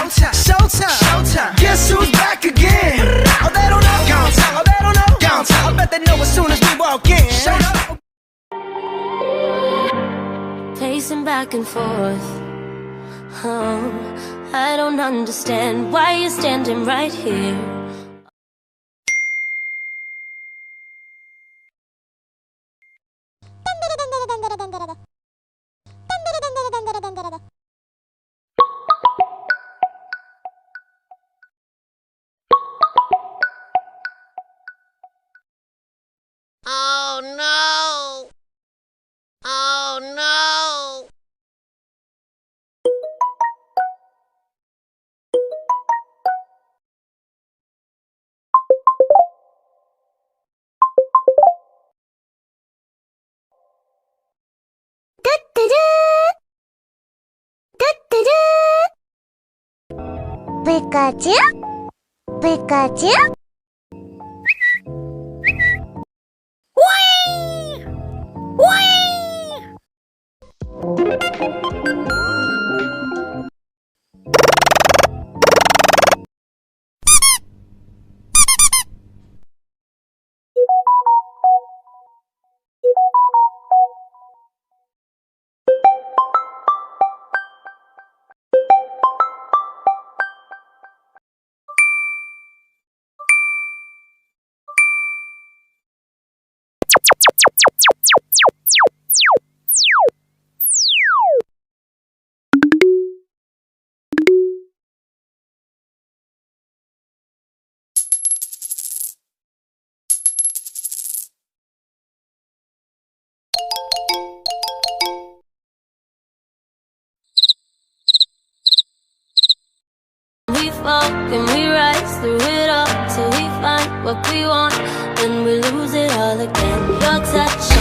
Showtime, showtime, showtime. Guess who's back again? Oh, they don't know. Gone time. Oh, they don't know. Gone time. I bet they know as soon as we walk in. Show up. Pacing back and forth. Oh, I don't understand why you're standing right here. Oh no! Oh no! PIKACUU? PIKACUU? We fall and we rise through it all till we find what we want, then we lose it all again. Your touch